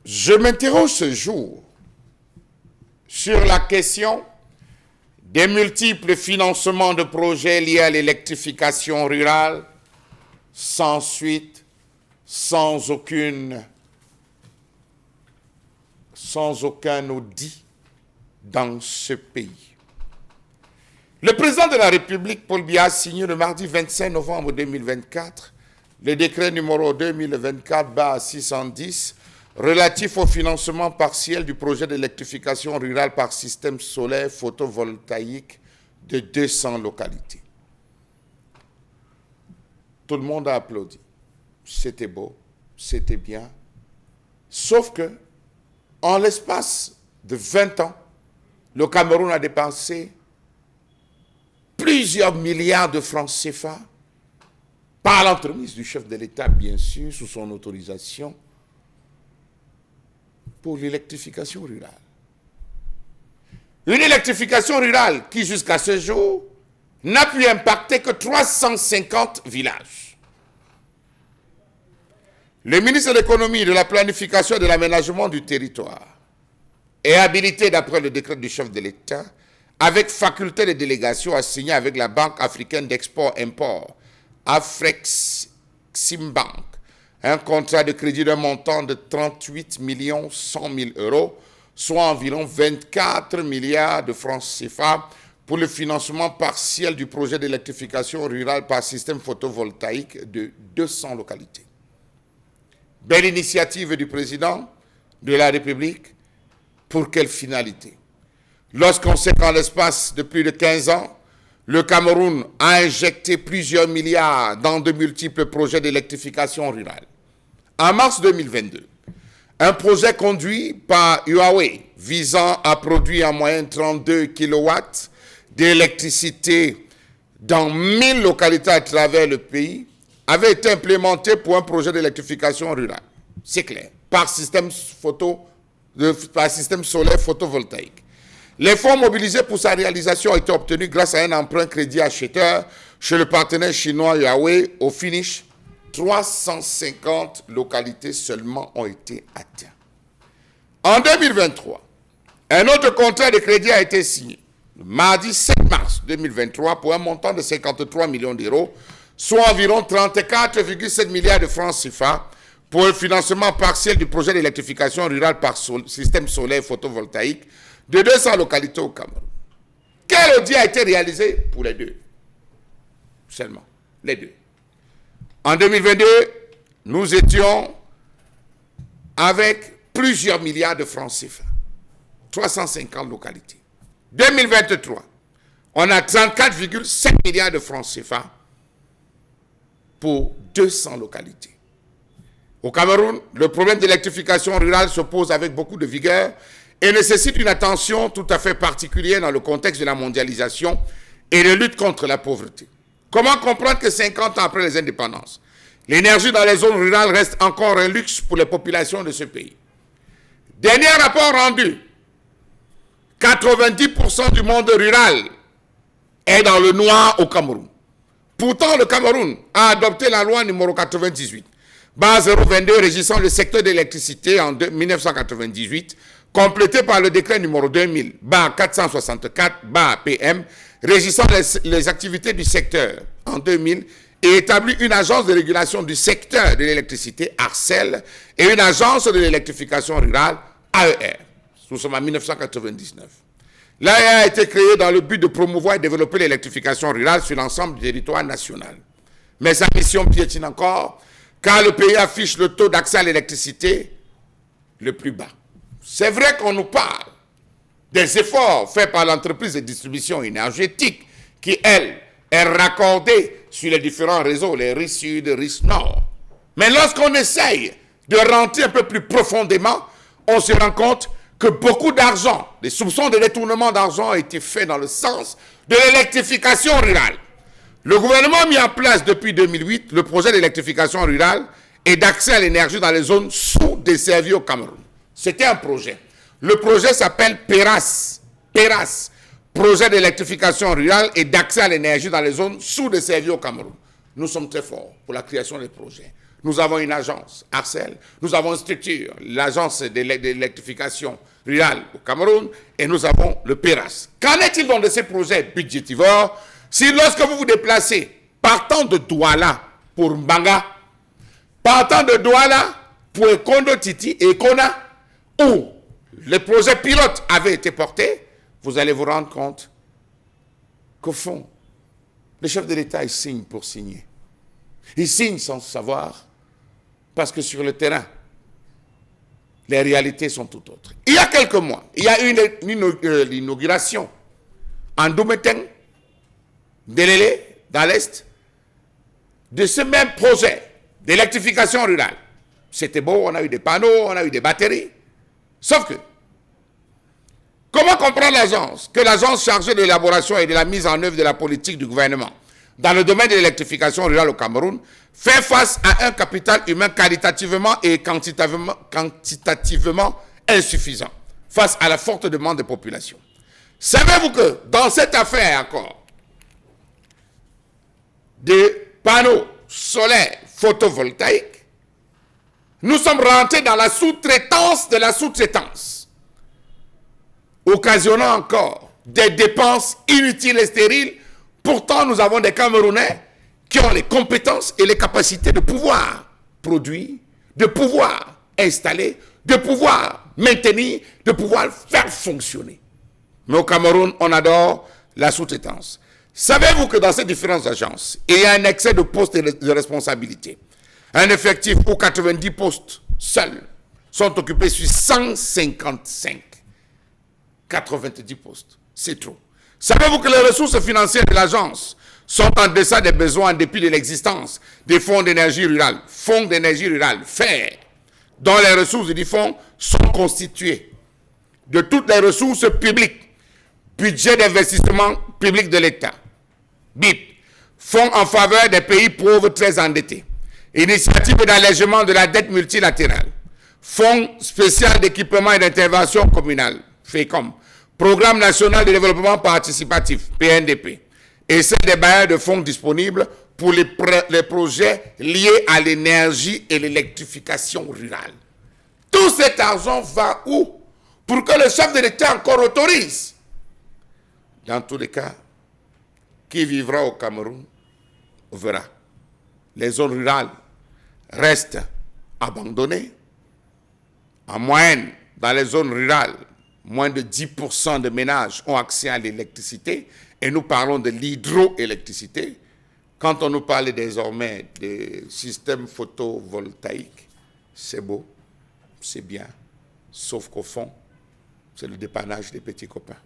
Je m'interroge ce jour sur la question des multiples financements de projets liés à l'électrification rurale, sans suite, sans aucun audit dans ce pays. Le président de la République, Paul Biya, a signé le mardi 25 novembre 2024 le décret numéro 2024-610 relatif au financement partiel du projet d'électrification rurale par système solaire photovoltaïque de 200 localités. Tout le monde a applaudi. C'était beau, c'était bien. Sauf que, en l'espace de 20 ans, le Cameroun a dépensé plusieurs milliards de francs CFA par l'entremise du chef de l'État, bien sûr, sous son autorisation, pour l'électrification rurale. Une électrification rurale qui, jusqu'à ce jour, n'a pu impacter que 350 villages. Le ministre de l'Économie, de la Planification et de l'Aménagement du territoire est habilité, d'après le décret du chef de l'État, avec faculté de délégation, à signer avec la Banque africaine d'export-import, Afreximbank, un contrat de crédit d'un montant de 38 100 000 euros, soit environ 24 milliards de francs CFA, pour le financement partiel du projet d'électrification rurale par système photovoltaïque de 200 localités. Belle initiative du président de la République. Pour quelle finalité? Lorsqu'on sait qu'en l'espace de plus de 15 ans, le Cameroun a injecté plusieurs milliards dans de multiples projets d'électrification rurale. En mars 2022, un projet conduit par Huawei visant à produire en moyenne 32 kW d'électricité dans 1000 localités à travers le pays avait été implémenté pour un projet d'électrification rurale. C'est clair, par système solaire photovoltaïque. Les fonds mobilisés pour sa réalisation ont été obtenus grâce à un emprunt crédit acheteur chez le partenaire chinois Huawei. Au finish, 350 localités seulement ont été atteintes. En 2023, un autre contrat de crédit a été signé le mardi 7 mars 2023 pour un montant de 53 millions d'euros, soit environ 34,7 milliards de francs CFA, pour le financement partiel du projet d'électrification rurale par système solaire photovoltaïque de 200 localités au Cameroun. Quel audit a été réalisé pour les deux? Seulement, les deux. En 2022, nous étions avec plusieurs milliards de francs CFA, 350 localités. 2023, on a 34,7 milliards de francs CFA pour 200 localités. Au Cameroun, le problème d'électrification rurale se pose avec beaucoup de vigueur et nécessite une attention tout à fait particulière dans le contexte de la mondialisation et de lutte contre la pauvreté. Comment comprendre que 50 ans après les indépendances, l'énergie dans les zones rurales reste encore un luxe pour les populations de ce pays? Dernier rapport rendu, 90% du monde rural est dans le noir au Cameroun. Pourtant, le Cameroun a adopté la loi numéro 98/022 régissant le secteur de l'électricité en 1998, complété par le décret numéro 2000/464/PM régissant les activités du secteur en 2000 et établi une agence de régulation du secteur de l'électricité, ARCEL, et une agence de l'électrification rurale, AER. Nous sommes en 1999. L'AER a été créée dans le but de promouvoir et développer l'électrification rurale sur l'ensemble du territoire national. Mais sa mission piétine encore, car le pays affiche le taux d'accès à l'électricité le plus bas. C'est vrai qu'on nous parle des efforts faits par l'entreprise de distribution énergétique qui, elle, est raccordée sur les différents réseaux, les RIS Sud, RIS Nord. Mais lorsqu'on essaye de rentrer un peu plus profondément, on se rend compte que beaucoup d'argent, des soupçons de détournement d'argent ont été faits dans le sens de l'électrification rurale. Le gouvernement a mis en place depuis 2008 le projet d'électrification rurale et d'accès à l'énergie dans les zones sous-desservies au Cameroun. C'était un projet. Le projet s'appelle PERAS. PERAS, projet d'électrification rurale et d'accès à l'énergie dans les zones sous-desservies au Cameroun. Nous sommes très forts pour la création des projets. nous avons une agence, Arcel, nous avons une structure, l'agence d'électrification rurale au Cameroun, et nous avons le PERAS. Qu'en est-il donc de ces projets budgétivores si lorsque vous vous déplacez, partant de Douala pour Mbanga, partant de Douala pour Kondo Titi et Kona, où les projets pilotes avaient été portés, vous allez vous rendre compte qu'au fond, le chef de l'État, il signe pour signer. Il signe sans savoir, parce que sur le terrain, les réalités sont tout autres. Il y a quelques mois, il y a eu l'inauguration en Doumeteng, Delélé, dans l'Est, de ce même projet d'électrification rurale. C'était beau, on a eu des panneaux, on a eu des batteries. Sauf que, comment comprendre l'agence? Que l'agence chargée de l'élaboration et de la mise en œuvre de la politique du gouvernement dans le domaine de l'électrification rurale au Cameroun fait face à un capital humain qualitativement et quantitativement insuffisant face à la forte demande des populations. Savez-vous que dans cette affaire encore de panneaux solaires photovoltaïques, nous sommes rentrés dans la sous-traitance de la sous-traitance, occasionnant encore des dépenses inutiles et stériles. Pourtant, nous avons des Camerounais qui ont les compétences et les capacités de pouvoir produire, de pouvoir installer, de pouvoir maintenir, de pouvoir faire fonctionner. Mais au Cameroun, on adore la sous-traitance. Savez-vous que dans ces différentes agences, il y a un excès de postes et de responsabilités? Un effectif où 90 postes seuls sont occupés sur 155. 90 postes, c'est trop. Savez-vous que les ressources financières de l'agence sont en deçà des besoins en dépit de l'existence des fonds d'énergie rurale, FER, dont les ressources du fonds sont constituées de toutes les ressources publiques, budget d'investissement public de l'État, BIP, fonds en faveur des pays pauvres très endettés, initiative d'allègement de la dette multilatérale, fonds spécial d'équipement et d'intervention communale, FECOM, Programme national de développement participatif, PNDP, et celle des bailleurs de fonds disponibles pour les projets liés à l'énergie et l'électrification rurale. Tout cet argent va où? Pour que le chef de l'État encore autorise. Dans tous les cas, qui vivra au Cameroun verra. Les zones rurales restent abandonnées. En moyenne, dans les zones rurales, moins de 10% de ménages ont accès à l'électricité, et nous parlons de l'hydroélectricité. Quand on nous parle désormais de systèmes photovoltaïques, c'est beau, c'est bien, sauf qu'au fond, c'est le dépannage des petits copains.